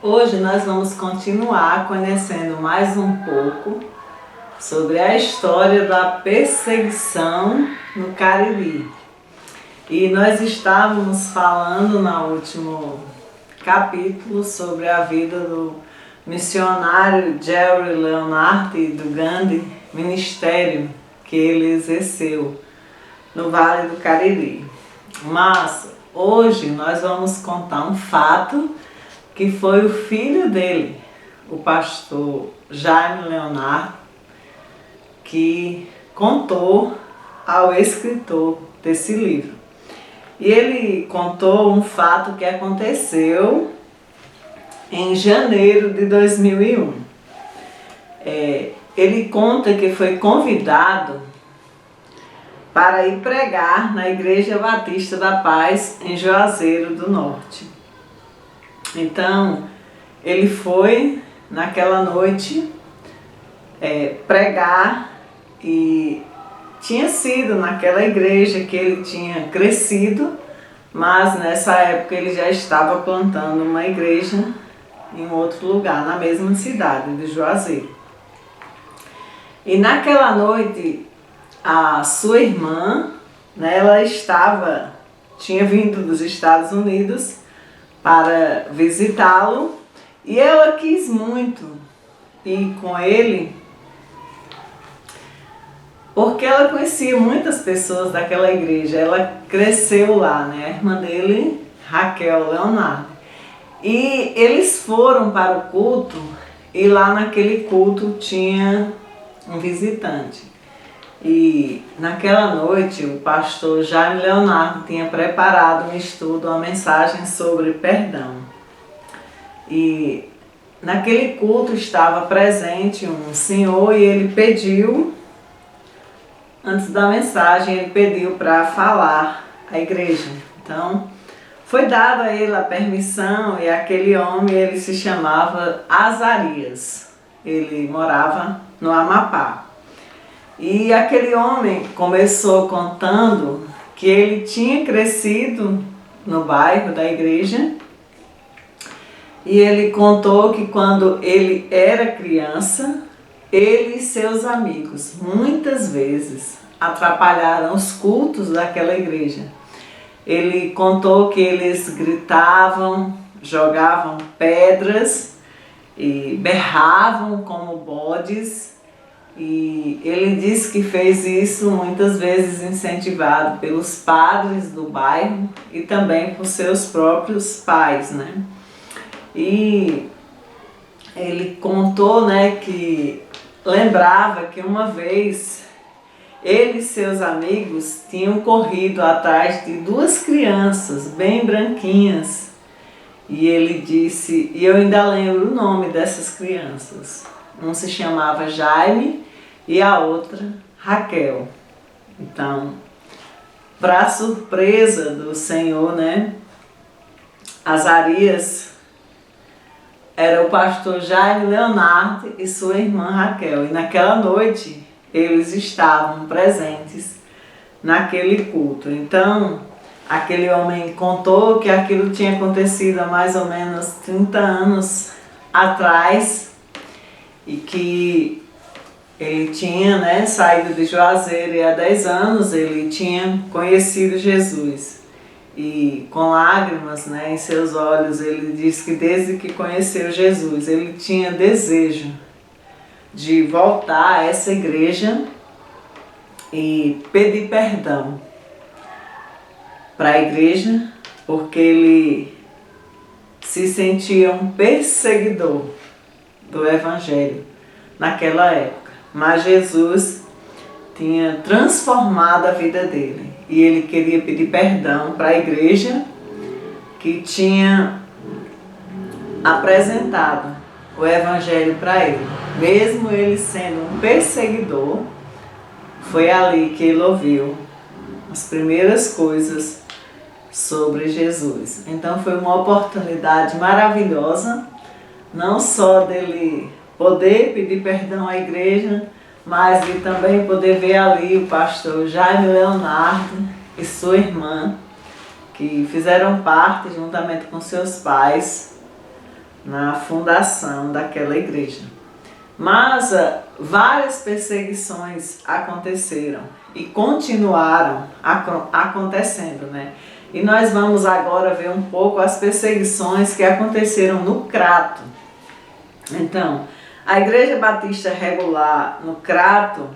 Hoje nós vamos continuar conhecendo mais um pouco sobre a história da perseguição no Cariri. E nós estávamos falando no último capítulo sobre a vida do missionário Jerry Leonard e do grande ministério que ele exerceu no Vale do Cariri. Mas hoje nós vamos contar um fato que foi o filho dele, o pastor Jaime Leonard, que contou ao escritor desse livro. E ele contou um fato que aconteceu em janeiro de 2001. Ele conta que foi convidado para ir pregar na Igreja Batista da Paz em Juazeiro do Norte. Então, ele foi naquela noite pregar e tinha sido naquela igreja que ele tinha crescido, mas nessa época ele já estava plantando uma igreja em outro lugar, na mesma cidade de Juazeiro. E naquela noite, a sua irmã, ela tinha vindo dos Estados Unidos para visitá-lo e ela quis muito ir com ele porque ela conhecia muitas pessoas daquela igreja. Ela cresceu lá, a irmã dele, Raquel Leonard. E eles foram para o culto e lá naquele culto tinha um visitante. E naquela noite o pastor Jaime Leonard tinha preparado um estudo, uma mensagem sobre perdão. E naquele culto estava presente um senhor e ele pediu, antes da mensagem, ele pediu para falar à igreja. Então foi dada a ele a permissão e aquele homem, ele se chamava Azarias. Ele morava no Amapá. E aquele homem começou contando que ele tinha crescido no bairro da igreja e ele contou que quando ele era criança, ele e seus amigos muitas vezes atrapalharam os cultos daquela igreja. Ele contou que eles gritavam, jogavam pedras e berravam como bodes. E ele disse que fez isso muitas vezes incentivado pelos padres do bairro e também por seus próprios pais, E ele contou, que lembrava que uma vez ele e seus amigos tinham corrido atrás de duas crianças bem branquinhas. E ele disse, e eu ainda lembro o nome dessas crianças. Um se chamava Jaime e a outra Raquel. Então, para surpresa do Senhor, Azarias era o pastor Jaime Leonard e sua irmã Raquel. E naquela noite eles estavam presentes naquele culto. Então, aquele homem contou que aquilo tinha acontecido há mais ou menos 30 anos atrás e que ele tinha saído de Juazeiro e há 10 anos ele tinha conhecido Jesus. E com lágrimas em seus olhos, ele disse que desde que conheceu Jesus, ele tinha desejo de voltar a essa igreja e pedir perdão para a igreja, porque ele se sentia um perseguidor do Evangelho naquela época. Mas Jesus tinha transformado a vida dele e ele queria pedir perdão para a igreja que tinha apresentado o Evangelho para ele. Mesmo ele sendo um perseguidor, foi ali que ele ouviu as primeiras coisas sobre Jesus. Então foi uma oportunidade maravilhosa, não só dele poder pedir perdão à igreja, mas de também poder ver ali o pastor Jaime Leonard e sua irmã, que fizeram parte, juntamente com seus pais, na fundação daquela igreja. Mas várias perseguições aconteceram e continuaram acontecendo, né? E nós vamos agora ver um pouco as perseguições que aconteceram no Crato. Então, a Igreja Batista Regular no Crato,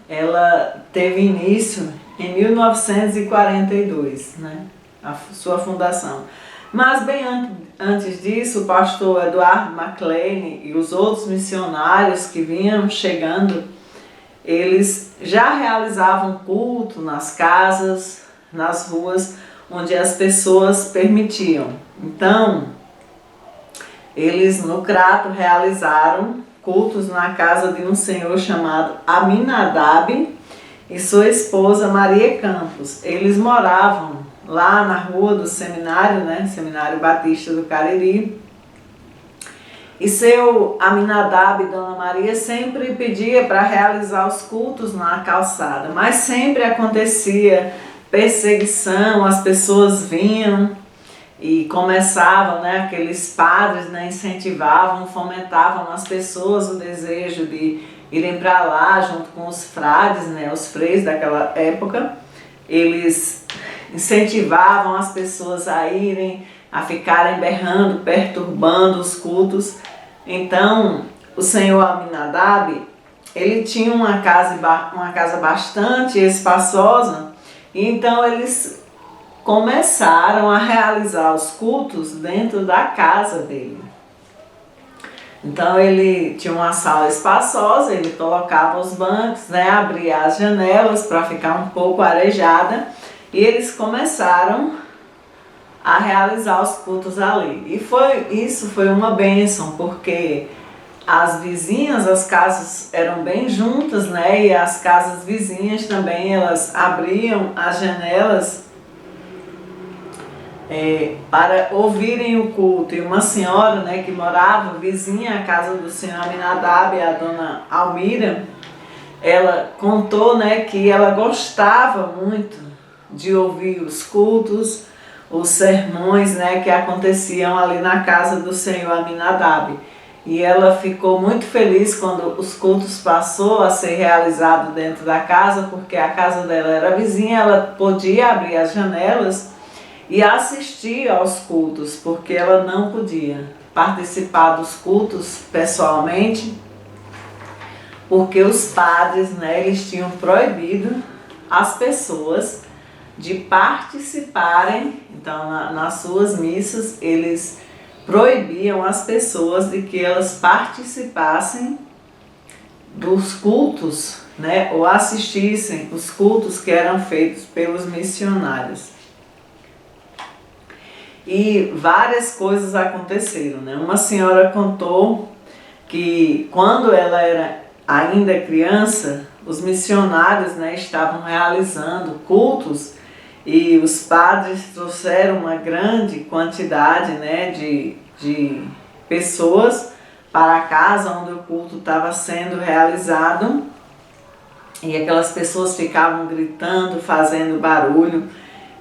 ela teve início em 1942, né? A sua fundação. Mas bem antes disso, o pastor Edward McLean e os outros missionários que vinham chegando, eles já realizavam culto nas casas, nas ruas, onde as pessoas permitiam. Então, eles no Crato realizaram cultos na casa de um senhor chamado Aminadab e sua esposa Maria Campos. Eles moravam lá na rua do seminário, né, Seminário Batista do Cariri. E seu Aminadab e Dona Maria sempre pedia para realizar os cultos na calçada, mas sempre acontecia perseguição, as pessoas vinham e começavam, né, aqueles padres, né, incentivavam, fomentavam nas pessoas o desejo de irem para lá junto com os frades, né, os freis daquela época. Eles incentivavam as pessoas a irem, a ficarem berrando, perturbando os cultos. Então, o senhor Aminadab, ele tinha uma casa bastante espaçosa, e então eles começaram a realizar os cultos dentro da casa dele. Então ele tinha uma sala espaçosa, ele colocava os bancos, né, abria as janelas para ficar um pouco arejada, e eles começaram a realizar os cultos ali. E isso foi uma bênção, porque as vizinhas, as casas eram bem juntas, né, e as casas vizinhas também, elas abriam as janelas para ouvirem o culto. E uma senhora, né, que morava vizinha à casa do senhor Aminadab, a dona Almira, ela contou, né, que ela gostava muito de ouvir os cultos, os sermões, né, que aconteciam ali na casa do senhor Aminadab. E ela ficou muito feliz quando os cultos passou a ser realizado dentro da casa, porque a casa dela era vizinha, ela podia abrir as janelas e assistir aos cultos, porque ela não podia participar dos cultos pessoalmente, porque os padres, né, eles tinham proibido as pessoas de participarem. Então, nas suas missas, eles proibiam as pessoas de que elas participassem dos cultos, né, ou assistissem os cultos que eram feitos pelos missionários. E várias coisas aconteceram, né? Uma senhora contou que quando ela era ainda criança, os missionários, né, estavam realizando cultos e os padres trouxeram uma grande quantidade, né, de pessoas para a casa onde o culto estava sendo realizado, e aquelas pessoas ficavam gritando, fazendo barulho,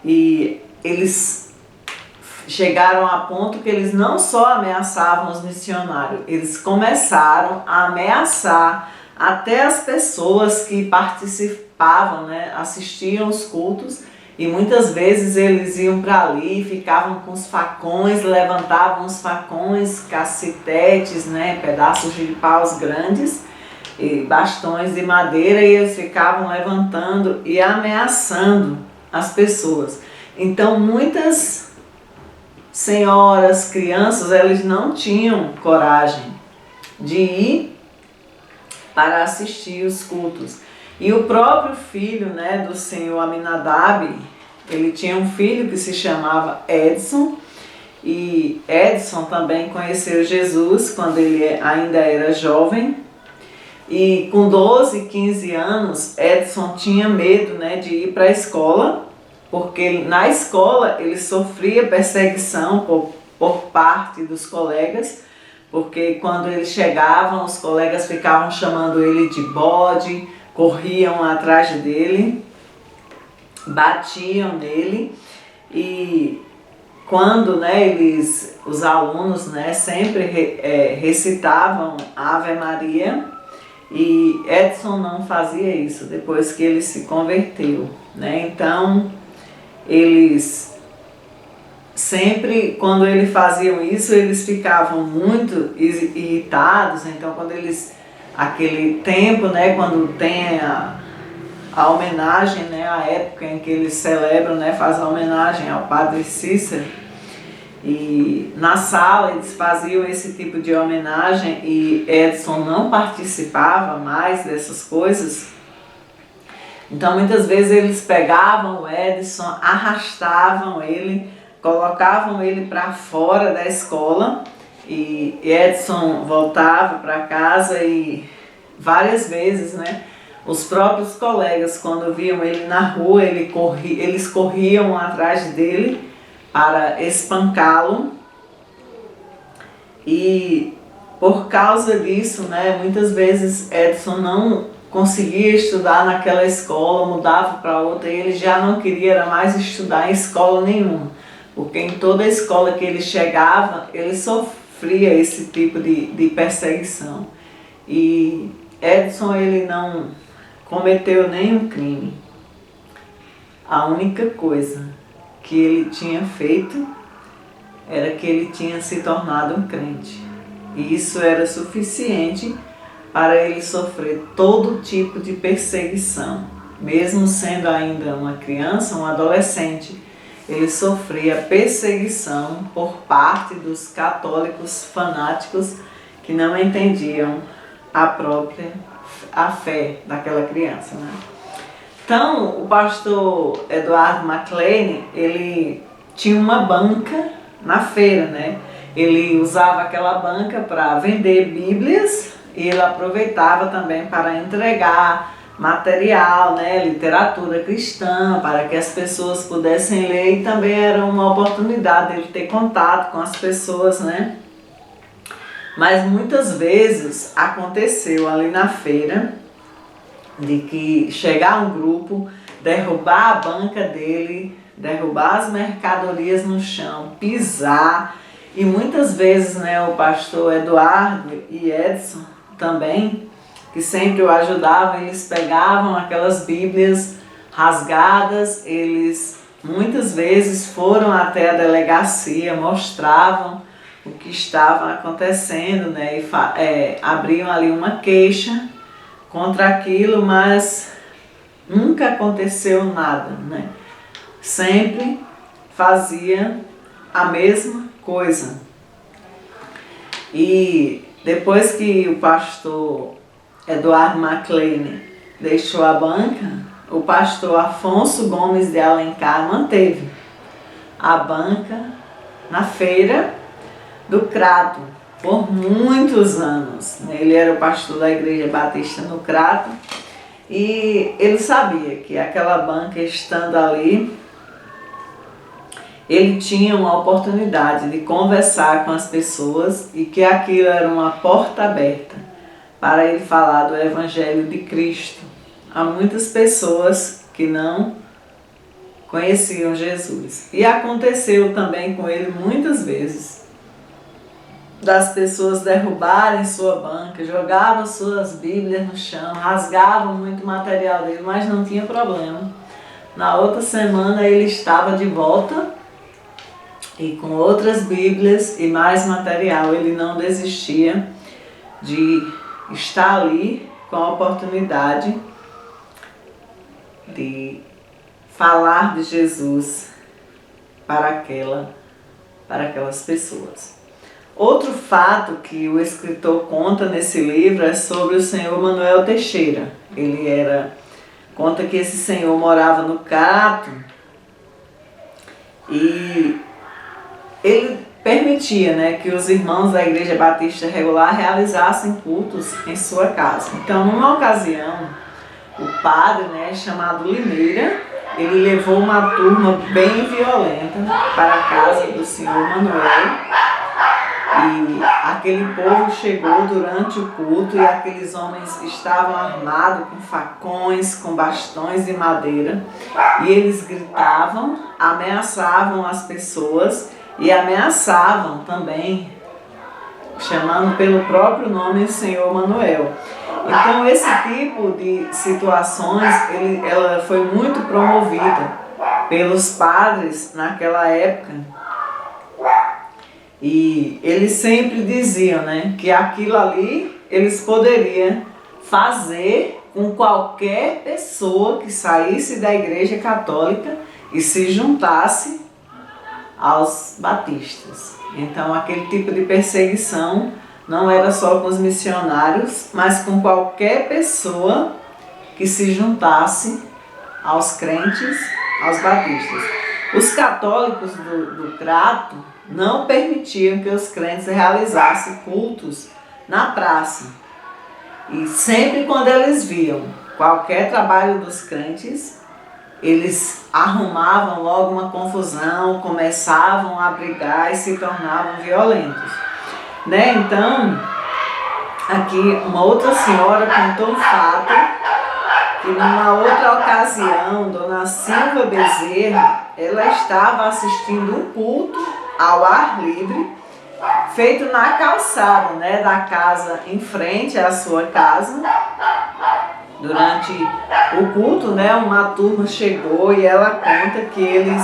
e eles chegaram a ponto que eles não só ameaçavam os missionários, eles começaram a ameaçar até as pessoas que participavam, né, assistiam os cultos, e muitas vezes eles iam para ali, ficavam com os facões, levantavam os facões, cacetetes, né, pedaços de paus grandes, e bastões de madeira, e eles ficavam levantando e ameaçando as pessoas. Então muitas senhoras, crianças, eles não tinham coragem de ir para assistir os cultos. E o próprio filho, né, do senhor Aminadab, ele tinha um filho que se chamava Edson, e Edson também conheceu Jesus quando ele ainda era jovem, e com 12, 15 anos, Edson tinha medo, né, de ir para a escola, porque na escola ele sofria perseguição por parte dos colegas, porque quando eles chegavam, os colegas ficavam chamando ele de bode, corriam atrás dele, batiam nele, e quando, né, os alunos, né, sempre recitavam a Ave Maria, e Edson não fazia isso depois que ele se converteu, né? Então eles sempre, quando eles faziam isso, eles ficavam muito irritados. Então aquele tempo, né, quando tem a homenagem, né, a época em que eles celebram, né, faz a homenagem ao Padre Cícero, e na sala eles faziam esse tipo de homenagem e Edson não participava mais dessas coisas. Então muitas vezes eles pegavam o Edson, arrastavam ele, colocavam ele para fora da escola, e Edson voltava para casa, e várias vezes, né, os próprios colegas, quando viam ele na rua, eles corriam atrás dele para espancá-lo. E por causa disso, né, muitas vezes Edson não conseguia estudar naquela escola, mudava para outra, e ele já não queria mais estudar em escola nenhuma, porque em toda a escola que ele chegava, ele sofria esse tipo de perseguição. E Edson, ele não cometeu nenhum crime. A única coisa que ele tinha feito era que ele tinha se tornado um crente. E isso era suficiente para ele sofrer todo tipo de perseguição. Mesmo sendo ainda uma criança, um adolescente, ele sofria perseguição por parte dos católicos fanáticos que não entendiam a fé daquela criança, né? Então, o pastor Eduardo McLean, ele tinha uma banca na feira, né? Ele usava aquela banca para vender Bíblias, e ele aproveitava também para entregar material, né, literatura cristã, para que as pessoas pudessem ler, e também era uma oportunidade de ele ter contato com as pessoas, né? Mas muitas vezes aconteceu ali na feira de que chegar um grupo, derrubar a banca dele, derrubar as mercadorias no chão, pisar, e muitas vezes, né, o pastor Eduardo e Edson também, que sempre o ajudavam, eles pegavam aquelas Bíblias rasgadas, eles muitas vezes foram até a delegacia, mostravam o que estava acontecendo, né, e abriam ali uma queixa contra aquilo, mas nunca aconteceu nada, né? Sempre fazia a mesma coisa. E depois que o pastor Eduardo McLean deixou a banca, o pastor Afonso Gomes de Alencar manteve a banca na feira do Crato por muitos anos. Ele era o pastor da Igreja Batista no Crato, e ele sabia que aquela banca, estando ali, ele tinha uma oportunidade de conversar com as pessoas, e que aquilo era uma porta aberta para ele falar do Evangelho de Cristo. Há muitas pessoas que não conheciam Jesus. E aconteceu também com ele muitas vezes das pessoas derrubarem sua banca, jogavam suas Bíblias no chão, rasgavam muito material dele, mas não tinha problema. Na outra semana ele estava de volta, e com outras Bíblias e mais material. Ele não desistia de estar ali com a oportunidade de falar de Jesus para aquelas pessoas. Outro fato que o escritor conta nesse livro é sobre o senhor Manuel Teixeira. Conta que esse senhor morava no Crato, e ele permitia, né, que os irmãos da Igreja Batista Regular realizassem cultos em sua casa. Então, numa ocasião, o padre, né, chamado Limeira, ele levou uma turma bem violenta para a casa do senhor Manuel, e aquele povo chegou durante o culto, e aqueles homens estavam armados com facões, com bastões de madeira, e eles gritavam, ameaçavam as pessoas, e ameaçavam também, chamando pelo próprio nome o Senhor Manuel. Então esse tipo de situações, ela foi muito promovida pelos padres naquela época, e eles sempre diziam, né, que aquilo ali eles poderiam fazer com qualquer pessoa que saísse da Igreja Católica e se juntasse aos batistas. Então aquele tipo de perseguição não era só com os missionários, mas com qualquer pessoa que se juntasse aos crentes, aos batistas. Os católicos do Crato não permitiam que os crentes realizassem cultos na praça. E sempre quando eles viam qualquer trabalho dos crentes, eles arrumavam logo uma confusão, começavam a brigar e se tornavam violentos. Né? Então, aqui uma outra senhora contou um fato, que numa outra ocasião, Dona Silva Bezerra, ela estava assistindo um culto ao ar livre, feito na calçada, né, da casa em frente à sua casa. Durante o culto, né, uma turma chegou e ela conta que eles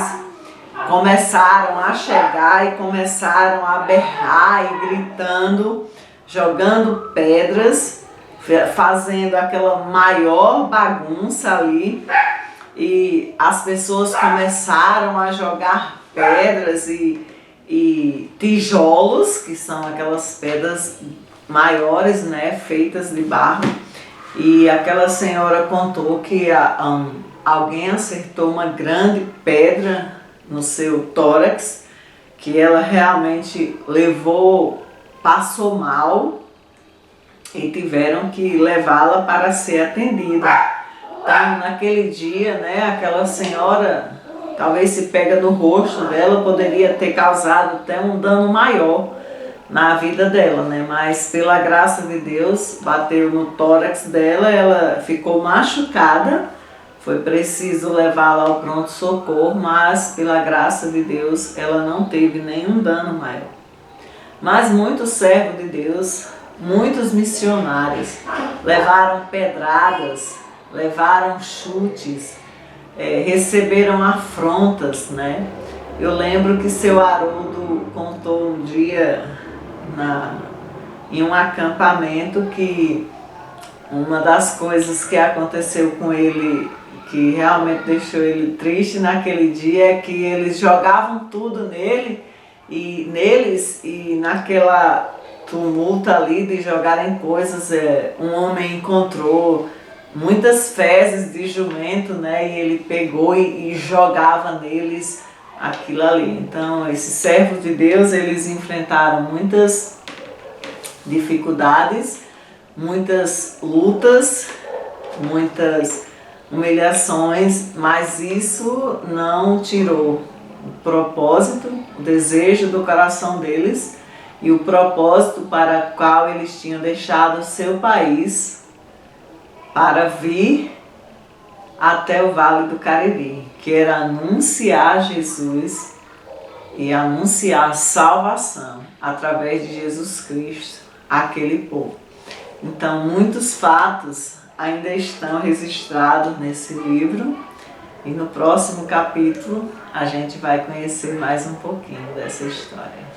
começaram a chegar e começaram a berrar e gritando, jogando pedras, fazendo aquela maior bagunça ali, e as pessoas começaram a jogar pedras e tijolos, que são aquelas pedras maiores, né, feitas de barro. E aquela senhora contou que alguém acertou uma grande pedra no seu tórax, que ela realmente passou mal, e tiveram que levá-la para ser atendida. Então, naquele dia, né, aquela senhora, talvez se pega no rosto dela, poderia ter causado até um dano maior na vida dela, né? Mas pela graça de Deus, bateu no tórax dela, ela ficou machucada, foi preciso levá-la ao pronto-socorro, mas pela graça de Deus, ela não teve nenhum dano maior. Mas muitos servos de Deus, muitos missionários, levaram pedradas, levaram chutes, receberam afrontas, né? Eu lembro que seu Haroldo contou um dia em um acampamento que uma das coisas que aconteceu com ele, que realmente deixou ele triste naquele dia, é que eles jogavam tudo neles e naquela tumulto ali de jogarem coisas, um homem encontrou muitas fezes de jumento, né, e ele pegou e jogava neles aquilo ali. Então, esses servos de Deus, eles enfrentaram muitas dificuldades, muitas lutas, muitas humilhações, mas isso não tirou o propósito, o desejo do coração deles e o propósito para o qual eles tinham deixado o seu país para vir até o Vale do Cariri, que era anunciar Jesus e anunciar a salvação através de Jesus Cristo àquele povo. Então, muitos fatos ainda estão registrados nesse livro, e no próximo capítulo a gente vai conhecer mais um pouquinho dessa história.